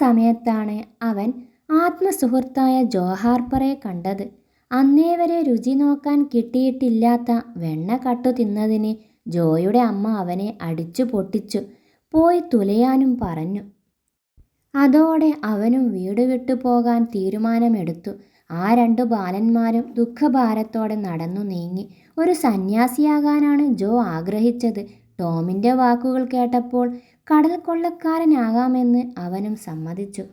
സമയത്താണ് അവൻ ആത്മസുഹൃത്തായ ജോ ഹാർപ്പറെ കണ്ടത്. അന്നേ വരെ രുചി നോക്കാൻ കിട്ടിയിട്ടില്ലാത്ത വെണ്ണ കട്ടു തിന്നതിന് ജോയുടെ അമ്മ അവനെ അടിച്ചു പൊട്ടിച്ചു. പോയി തുലയാനും പറഞ്ഞു. അതോടെ അവനും വീട് വിട്ടു പോകാൻ തീരുമാനമെടുത്തു. ആ രണ്ടു ബാലന്മാരും ദുഃഖഭാരത്തോടെ നടന്നു നീങ്ങി. ഒരു സന്യാസിയാകാനാണ് ജോ ആഗ്രഹിച്ചത്. ടോമിൻ്റെ വാക്കുകൾ കേട്ടപ്പോൾ കടൽ കൊള്ളക്കാരനാകാമെന്ന് അവനും സമ്മതിച്ചു.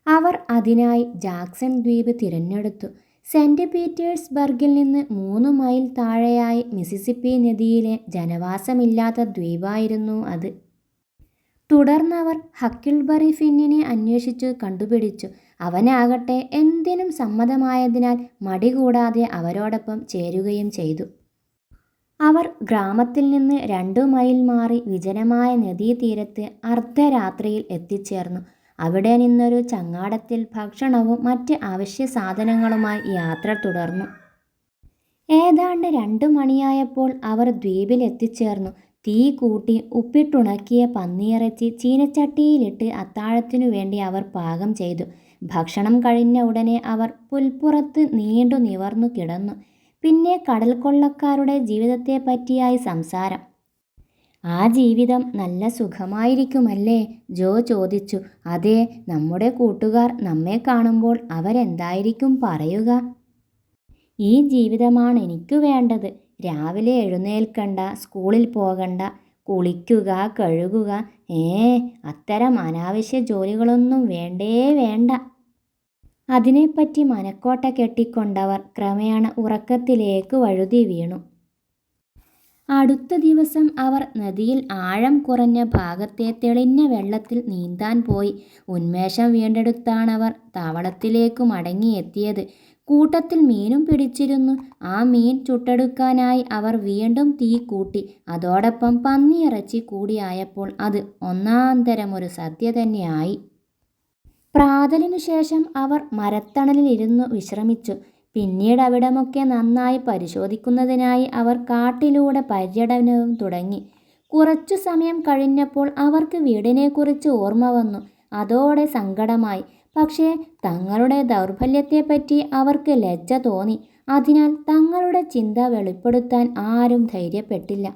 അവർ അതിനായി ജാക്സൺ ദ്വീപ് തിരഞ്ഞെടുത്തു. സെന്റ് പീറ്റേഴ്സ്ബർഗിൽ നിന്ന് 3 മൈൽ താഴെയായി മിസിസിപ്പി നദിയിലെ ജനവാസമില്ലാത്ത ദ്വീപായിരുന്നു അത്. തുടർന്നവർ ഹക്കിൾബറി ഫിന്നിനെ അന്വേഷിച്ചു കണ്ടുപിടിച്ചു. അവനാകട്ടെ എന്തിനും സമ്മതമായതിനാൽ മടി കൂടാതെ അവരോടൊപ്പം ചേരുകയും ചെയ്തു. അവർ ഗ്രാമത്തിൽ നിന്ന് 2 മൈൽ മാറി വിജനമായ നദീതീരത്ത് അർദ്ധരാത്രിയിൽ എത്തിച്ചേർന്നു. അവിടെ നിന്നൊരു ചങ്ങാടത്തിൽ ഭക്ഷണവും മറ്റ് അവശ്യ സാധനങ്ങളുമായി യാത്ര തുടർന്നു. ഏതാണ്ട് 2 മണിയായപ്പോൾ അവർ ദ്വീപിൽ എത്തിച്ചേർന്നു. തീ കൂട്ടി ഉപ്പിട്ടുണക്കിയ പന്നിയിറച്ചി ചീനച്ചട്ടിയിലിട്ട് അത്താഴത്തിനു വേണ്ടി അവർ പാകം ചെയ്തു. ഭക്ഷണം കഴിഞ്ഞ ഉടനെ അവർ പുൽപ്പുറത്ത് നീണ്ടു നിവർന്നു കിടന്നു. പിന്നെ കടൽ കൊള്ളക്കാരുടെ ജീവിതത്തെപ്പറ്റിയായി സംസാരം. ആ ജീവിതം നല്ല സുഖമായിരിക്കുമല്ലേ? ജോ ചോദിച്ചു. അതെ, നമ്മുടെ കൂട്ടുകാർ നമ്മെ കാണുമ്പോൾ അവരെന്തായിരിക്കും പറയുക? ഈ ജീവിതമാണ് എനിക്ക് വേണ്ടത്. രാവിലെ എഴുന്നേൽക്കണ്ട, സ്കൂളിൽ പോകണ്ട, കുളിക്കുക, കഴുകുക, അത്തരം അനാവശ്യ ജോലികളൊന്നും വേണ്ട. അതിനെപ്പറ്റി മനക്കോട്ട കെട്ടിക്കൊണ്ടവർ ക്രമേണ ഉറക്കത്തിലേക്ക് വഴുതി വീണു. അടുത്ത ദിവസം അവർ നദിയിൽ ആഴം കുറഞ്ഞ ഭാഗത്തെ തെളിഞ്ഞ വെള്ളത്തിൽ നീന്താൻ പോയി. ഉന്മേഷം വീണ്ടെടുത്താണവർ താവളത്തിലേക്കു മടങ്ങിയെത്തിയത്. കൂട്ടത്തിൽ മീനും പിടിച്ചിരുന്നു. ആ മീൻ ചുട്ടെടുക്കാനായി അവർ വീണ്ടും തീ കൂട്ടി. അതോടൊപ്പം പന്നിയിറച്ചി കൂടിയായപ്പോൾ അത് ഒന്നാന്തരമൊരു സദ്യ തന്നെയായി. പ്രാതലിനു ശേഷം അവർ മരത്തണലിലിരുന്നു വിശ്രമിച്ചു. പിന്നീട് അവിടമൊക്കെ നന്നായി പരിശോധിക്കുന്നതിനായി അവർ കാട്ടിലൂടെ പര്യടനവും തുടങ്ങി. കുറച്ചു സമയം കഴിഞ്ഞപ്പോൾ അവർക്ക് വീടിനെക്കുറിച്ച് ഓർമ്മ വന്നു. അതോടെ സങ്കടമായി. പക്ഷേ തങ്ങളുടെ ദൗർബല്യത്തെപ്പറ്റി അവർക്ക് ലജ്ജ തോന്നി. അതിനാൽ തങ്ങളുടെ ചിന്ത വെളിപ്പെടുത്താൻ ആരും ധൈര്യപ്പെട്ടില്ല.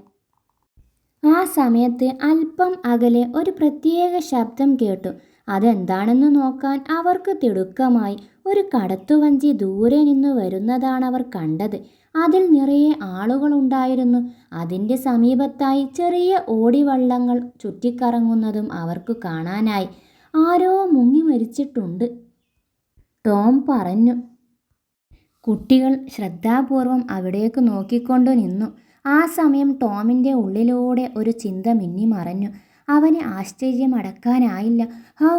ആ സമയത്ത് അല്പം അകലെ ഒരു പ്രത്യേക ശബ്ദം കേട്ടു. അതെന്താണെന്ന് നോക്കാൻ അവർക്ക് തിടുക്കമായി. ഒരു കടത്തുവഞ്ചി ദൂരെ നിന്ന് വരുന്നതാണവർ കണ്ടത്. അതിൽ നിറയെ ആളുകളുണ്ടായിരുന്നു. അതിൻ്റെ സമീപത്തായി ചെറിയ ഓടിവള്ളങ്ങൾ ചുറ്റിക്കറങ്ങുന്നതും അവർക്ക് കാണാനായി. ആരോ മുങ്ങി മരിച്ചിട്ടുണ്ട്, ടോം പറഞ്ഞു. കുട്ടികൾ ശ്രദ്ധാപൂർവം അവിടേക്ക് നോക്കിക്കൊണ്ടു നിന്നു. ആ സമയം ടോമിൻ്റെ ഉള്ളിലൂടെ ഒരു ചിന്ത മിന്നിമറഞ്ഞു. അവന് ആശ്ചര്യമടക്കാനായില്ല. ഹൗ,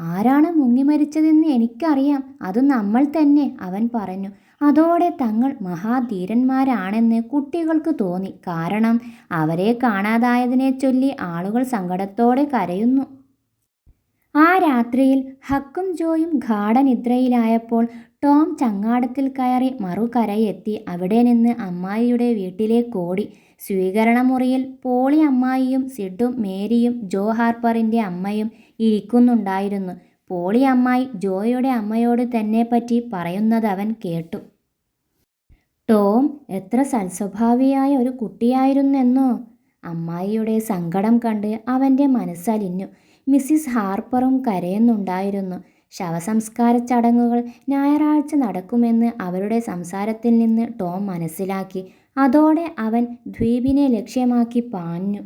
ആരാണ് മുങ്ങിമരിച്ചതെന്ന് എനിക്കറിയാം. അത് നമ്മൾ തന്നെ, അവൻ പറഞ്ഞു. അതോടെ തങ്ങൾ മഹാധീരന്മാരാണെന്ന് കുട്ടികൾക്ക് തോന്നി. കാരണം അവരെ കാണാതായതിനെ ചൊല്ലി ആളുകൾ സങ്കടത്തോടെ കരയുന്നു. ആ രാത്രിയിൽ ഹക്കും ജോയും ഗാഢനിദ്രയിലായപ്പോൾ ടോം ചങ്ങാടത്തിൽ കയറി മറുകരയെത്തി. അവിടെ നിന്ന് അമ്മായിയുടെ വീട്ടിലേക്കോടി. സ്വീകരണമുറിയിൽ പോളി അമ്മായിയും സിഡും മേരിയും ജോ ഹാർപ്പറിൻ്റെ അമ്മയും ഇരിക്കുന്നുണ്ടായിരുന്നു. പോളി അമ്മായി ജോയുടെ അമ്മയോട് തന്നെപ്പറ്റി പറയുന്നതവൻ കേട്ടു. ടോം എത്ര സൽസ്വഭാവിയായ ഒരു കുട്ടിയായിരുന്നെന്നോ. അമ്മായിയുടെ സങ്കടം കണ്ട് അവൻ്റെ മനസ്സലിഞ്ഞു. മിസ്സിസ് ഹാർപ്പറും കരയുന്നുണ്ടായിരുന്നു. ശവസംസ്കാര ചടങ്ങുകൾ ഞായറാഴ്ച നടക്കുമെന്ന് അവരുടെ സംസാരത്തിൽ നിന്ന് ടോം മനസ്സിലാക്കി. അതോടെ അവൻ ദ്വീപിനെ ലക്ഷ്യമാക്കി പാഞ്ഞു.